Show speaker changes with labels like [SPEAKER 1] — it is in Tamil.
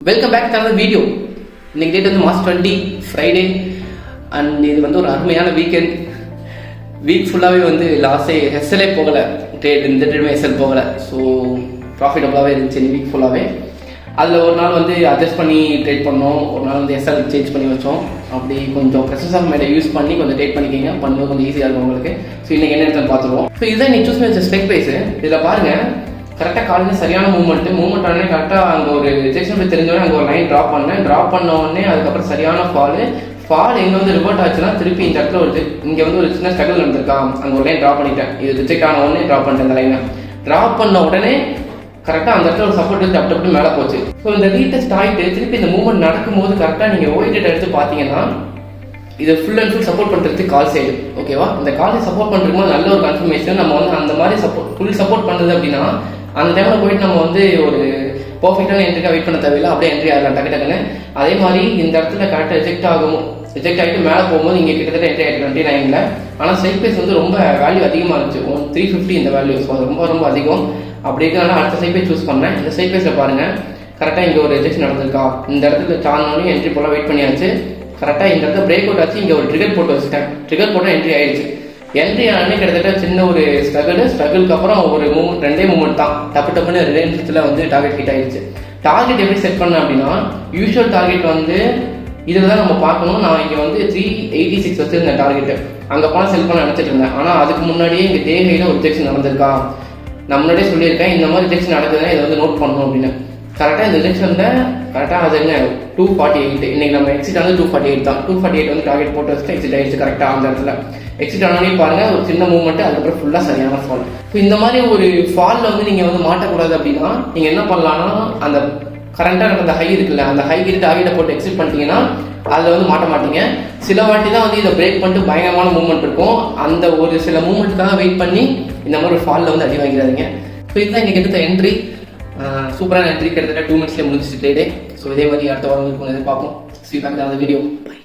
[SPEAKER 1] வெல்கம் பேக் டு another வீடியோ. இன்னைக்கு டேட் வந்து மார்ச் 20 ஃப்ரைடே அண்ட் இது வந்து ஒரு அருமையான வீக்கெண்ட். வீக் ஃபுல்லாகவே வந்து லாஸே எஸ்எல்ஏ போகலை, இந்த ட்ரேடுமே எஸ்எல் போகலை. ஸோ ப்ராஃபிட்டபுளாகவே இருந்துச்சு இந்த வீக் ஃபுல்லாகவே. அதில் ஒரு நாள் வந்து அட்ஜஸ்ட் பண்ணி ட்ரேட் பண்ணோம், ஒரு நாள் வந்து எஸ்எல் சேஞ்ச் பண்ணி வச்சோம். அப்படி கொஞ்சம் ப்ரெசஸ் ஆஃப் மைண்டை யூஸ் பண்ணி கொஞ்சம் ட்ரேட் பண்ணிக்கிங்க, பண்ணும்போது கொஞ்சம் ஈஸியாக இருக்கும் உங்களுக்கு. ஸோ இன்றைக்கி என்ன எடுத்து பார்த்துருவோம். ஸோ இதுதான் இன்னைக்கு சூஸ் பண்ணி வச்ச ஸ்ட்ரைக் ப்ரைஸு. இதில் பாருங்கள், கரெக்டாக காலையில் சரியான மூவ்மெண்ட் ஆனே கரெக்டாக அங்கே ஒரு ரிஜெக்ஷன் போய் தெரிஞ்சோடனே அங்கே ஒரு லைன் ட்ராப் பண்ண உடனே அதுக்கப்புறம் சரியான ஃபால் எங்கே வந்து ரிவர்ட் ஆச்சுன்னா திருப்பி இந்த இடத்துல ஒரு இங்கே வந்து ஒரு சின்ன ஸ்ட்ரகிள் நடந்திருக்கா, அங்கே ஒரு லைன் ட்ராப் பண்ணிட்டேன். இது ரிஜெக்ட் ஆன உடனே ட்ராப் பண்ணிட்டேன். அந்த லைனை ட்ராப் பண்ண உடனே கரெக்டாக அந்த இடத்துல ஒரு சப்போர்ட் எடுத்து அப்படி மேலே போச்சு. ஸோ இந்த ரீடெஸ்ட் ஆகிட்டு திருப்பி இந்த மூவ்மெண்ட் நடக்கும்போது கரெக்டாக நீங்கள் ஓய்டேட் எடுத்து பார்த்தீங்கன்னா இது ஃபுல் அண்ட் ஃபுல் சப்போர்ட் பண்ணுறதுக்கு கால் சைடு. ஓகேவா, இந்த கால் சைடு சப்போர்ட் பண்ணுறதுக்கு நல்ல ஒரு கன்ஃபர்மேஷன். நம்ம வந்து அந்த மாதிரி ஃபுல் சப்போர்ட் பண்ணுறது அப்படின்னா அந்த டைமில் போயிட்டு நம்ம வந்து ஒரு பர்ஃபெக்டான என்ட்ரிக்காக வெயிட் பண்ண தேவையில்லை, அப்படியே என்ட்ரி ஆகலாம் டக்குன்னு. அதே மாதிரி இந்த இடத்துல கரெக்டாக ரிஜெக்ட் ஆகிட்டு மேலே போகும்போது இங்கே கிட்டத்தட்ட என்ட்ரி ஆகிட்டு 29ல். ஆனால் ஸ்ட்ரைக் ப்ரைஸ் வந்து ரொம்ப வேல்யூ அதிகமாக இருந்துச்சு, 350 இந்த வேல்யூ. ஸோ அது ரொம்ப அதிகம். அப்படி இருக்கிறனால அடுத்த ஸ்ட்ரைக் ப்ரைஸ் சூஸ் பண்ணேன். இந்த ஸ்ட்ரைக் ப்ரைஸில் பாருங்கள், கரெக்டாக இங்கே ஒரு ரிஜெக்ஷன் நடந்திருக்கா, இந்த இடத்துல சார்ஜ் என்ட்ரி போல வெயிட் பண்ணியாச்சு. கரெக்டாக இந்த இடத்துல பிரேக் அவுட் ஆச்சு, இங்கே ஒரு ட்ரிகர் போட்டு வச்சுட்டேன். ட்ரிகர் போட்டால் என்ட்ரி ஆயிடுச்சு. என்ட்ரி ஆனே கிட்டத்தட்ட சின்ன ஒரு ஸ்ட்ரகிளுக்கு அப்புறம் ஒரு ரெண்டே மூமெண்ட் தான், டப்புன்னு 2 நிமிஷத்தில் வந்து டார்கெட் ஹிட் ஆயிடுச்சு. டார்கெட் எப்படி செட் பண்ணேன் அப்படின்னா, யூஷுவல் டார்கெட் வந்து இதில் தான் நம்ம பார்க்கணும். நான் இங்கே வந்து 386 வச்சுருந்தேன் டார்கெட்டு. அங்கே போனால் செல் பண்ண நினச்சிட்டு இருந்தேன். ஆனால் அதுக்கு முன்னாடியே இங்கே டே ஹையில் ஒரு ரிஜெக்ஷன் நடந்திருக்கா, நான் முன்னாடியே சொல்லியிருக்கேன் இந்த மாதிரி ரிஜெக்ஷன் நடக்குதுன்னா இதை வந்து நோட் பண்ணணும் அப்படின்னு. கரெக்டாக இந்த ரிஜெக்ஷனில் கரெக்டாக அது என்ன 248, இன்னைக்கு நம்ம எக்ஸிட் வந்து 248 தான். 248 வந்து டார்கெட் போட்டு வச்சுட்டு எக்ஸிட் ஆயிடுச்சு. கரெக்டாக அந்த இடத்துல எக்ஸிட் ஆனோடனே பாருங்கள் ஒரு சின்ன மூவ்மெண்ட், அதுக்கப்புறம் ஃபுல்லாக சரியான ஃபால். ஸோ இந்த மாதிரி ஒரு ஃபாலில் வந்து நீங்கள் வந்து மாட்டக்கூடாது அப்படின்னா நீங்கள் என்ன பண்ணலாம்னா, அந்த கரண்ட்டாக அந்த ஹை இருக்குல்ல, அந்த ஹை கிட்ட டார்கெட்டை போட்டு எக்ஸிட் பண்ணிட்டீங்கன்னா அதில் வந்து மாட்ட மாட்டீங்க. சில வாட்டி தான் வந்து இதை பிரேக் பண்ணிட்டு பயங்கரமான மூவ்மெண்ட் இருக்கும். அந்த ஒரு சில மூவ்மெண்ட்டுக்காக வெயிட் பண்ணி இந்த மாதிரி ஒரு ஃபாலில் வந்து அடி வாங்கிறாதீங்க. ஸோ இதுதான் இன்றைக்கி எடுத்த என்ட்ரி. சூப்பரான என்ட்ரி, கிட்டத்தட்ட 2 மினிட்ஸ்லேயே முடிஞ்சிச்சு ட்ரேடே. ஸோ இதே மாதிரி அடுத்த வாரம் பார்ப்போம். See you back in the video. Bye.